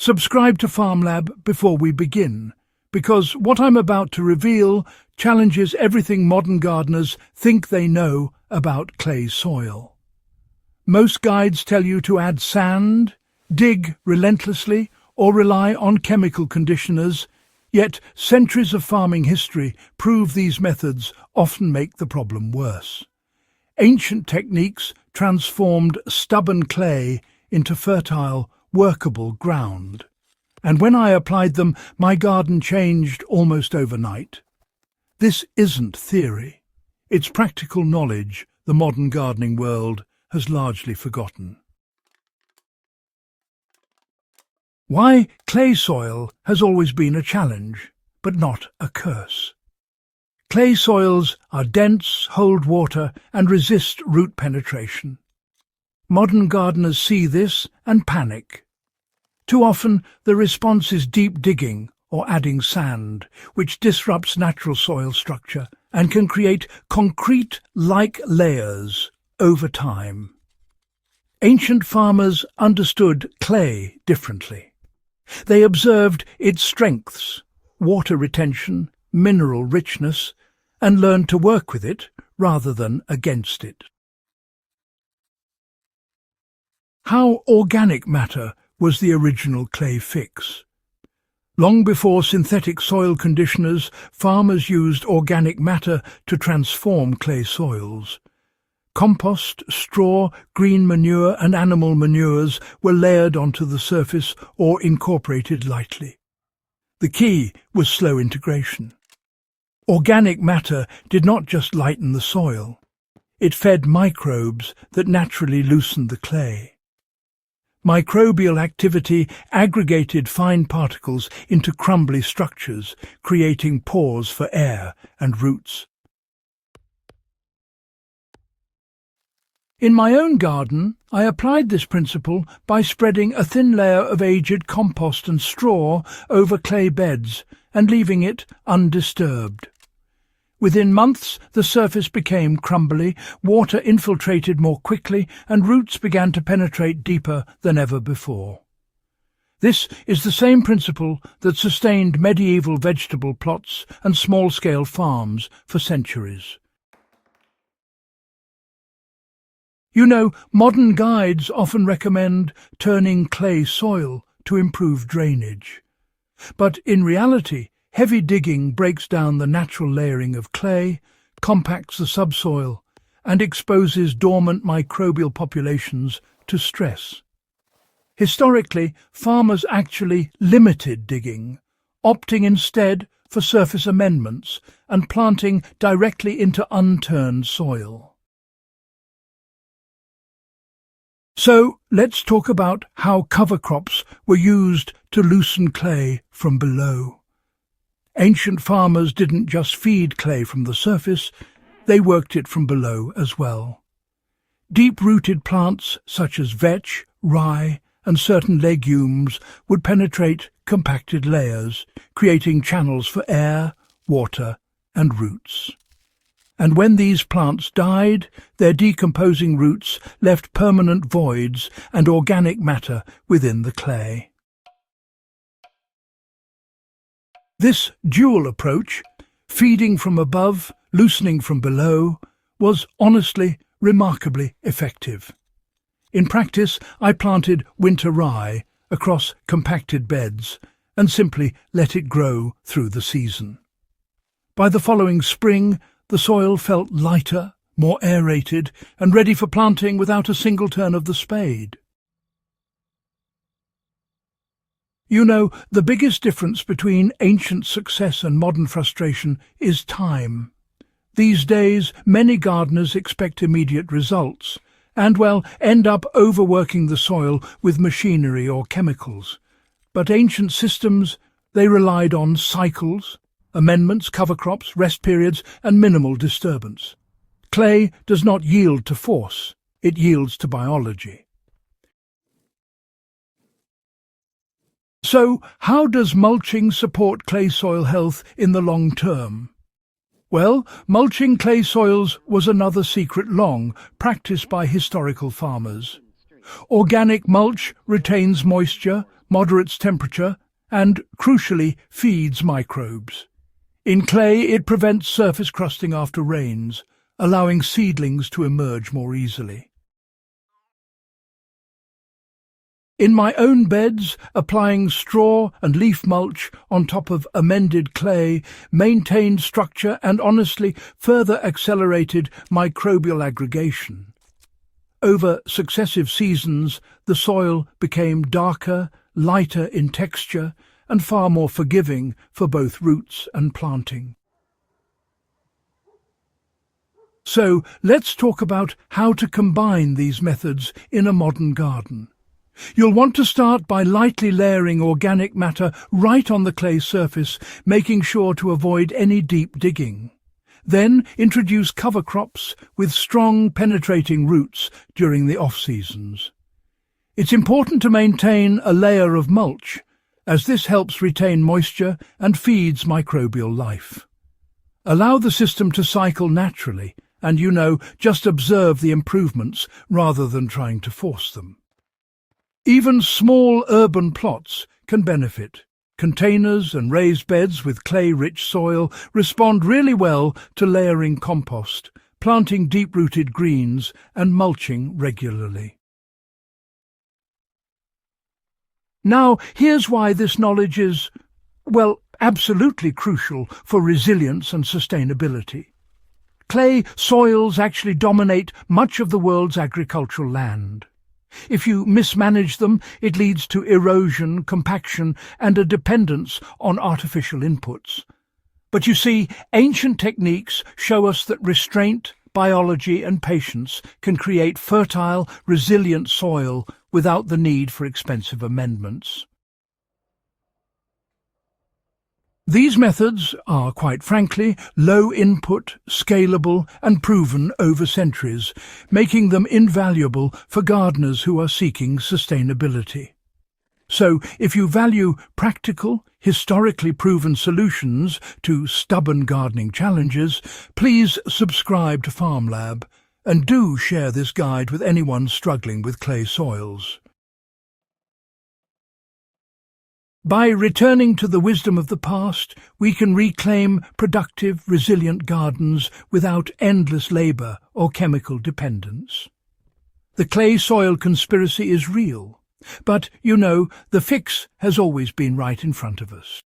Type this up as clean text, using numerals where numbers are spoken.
Subscribe to FarmLab before we begin, because what I'm about to reveal challenges everything modern gardeners think they know about clay soil. Most guides tell you to add sand, dig relentlessly, or rely on chemical conditioners, yet centuries of farming history prove these methods often make the problem worse. Ancient techniques transformed stubborn clay into fertile, workable ground. And when I applied them, my garden changed almost overnight. This isn't theory. It's practical knowledge the modern gardening world has largely forgotten. Why clay soil has always been a challenge, but not a curse. Clay soils are dense, hold water, and resist root penetration. Modern gardeners see this and panic. Too often, the response is deep digging or adding sand, which disrupts natural soil structure and can create concrete-like layers over time. Ancient farmers understood clay differently. They observed its strengths, water retention, mineral richness, and learned to work with it rather than against it. How organic matter was the original clay fix. Long before synthetic soil conditioners, farmers used organic matter to transform clay soils. Compost, straw, green manure and animal manures were layered onto the surface or incorporated lightly. The key was slow integration. Organic matter did not just lighten the soil. It fed microbes that naturally loosened the clay. Microbial activity aggregated fine particles into crumbly structures, creating pores for air and roots. In my own garden, I applied this principle by spreading a thin layer of aged compost and straw over clay beds and leaving it undisturbed. Within months, the surface became crumbly, water infiltrated more quickly, and roots began to penetrate deeper than ever before. This is the same principle that sustained medieval vegetable plots and small-scale farms for centuries. You know, modern guides often recommend turning clay soil to improve drainage. But in reality, heavy digging breaks down the natural layering of clay, compacts the subsoil, and exposes dormant microbial populations to stress. Historically, farmers actually limited digging, opting instead for surface amendments and planting directly into unturned soil. So let's talk about how cover crops were used to loosen clay from below. Ancient farmers didn't just feed clay from the surface, they worked it from below as well. Deep-rooted plants such as vetch, rye, and certain legumes would penetrate compacted layers, creating channels for air, water, and roots. And when these plants died, their decomposing roots left permanent voids and organic matter within the clay. This dual approach, feeding from above, loosening from below, was honestly remarkably effective. In practice, I planted winter rye across compacted beds and simply let it grow through the season. By the following spring, the soil felt lighter, more aerated, and ready for planting without a single turn of the spade. You know, the biggest difference between ancient success and modern frustration is time. These days, many gardeners expect immediate results and, well, end up overworking the soil with machinery or chemicals. But ancient systems, they relied on cycles, amendments, cover crops, rest periods, and minimal disturbance. Clay does not yield to force, it yields to biology. So, how does mulching support clay soil health in the long term? Well, mulching clay soils was another secret long practiced by historical farmers. Organic mulch retains moisture, moderates temperature, and, crucially, feeds microbes. In clay, it prevents surface crusting after rains, allowing seedlings to emerge more easily. In my own beds, applying straw and leaf mulch on top of amended clay maintained structure and honestly further accelerated microbial aggregation. Over successive seasons, the soil became darker, lighter in texture, and far more forgiving for both roots and planting. So, let's talk about how to combine these methods in a modern garden. You'll want to start by lightly layering organic matter right on the clay surface, making sure to avoid any deep digging. Then introduce cover crops with strong penetrating roots during the off-seasons. It's important to maintain a layer of mulch, as this helps retain moisture and feeds microbial life. Allow the system to cycle naturally, and just observe the improvements rather than trying to force them. Even small urban plots can benefit. Containers and raised beds with clay-rich soil respond really well to layering compost, planting deep-rooted greens and mulching regularly. Now, here's why this knowledge is, absolutely crucial for resilience and sustainability. Clay soils actually dominate much of the world's agricultural land. If you mismanage them, it leads to erosion, compaction, and a dependence on artificial inputs. But you see, ancient techniques show us that restraint, biology, and patience can create fertile, resilient soil without the need for expensive amendments. These methods are, quite frankly, low-input, scalable, and proven over centuries, making them invaluable for gardeners who are seeking sustainability. So, if you value practical, historically proven solutions to stubborn gardening challenges, please subscribe to FarmLab, and do share this guide with anyone struggling with clay soils. By returning to the wisdom of the past, we can reclaim productive, resilient gardens without endless labour or chemical dependence. The clay soil conspiracy is real, but, the fix has always been right in front of us.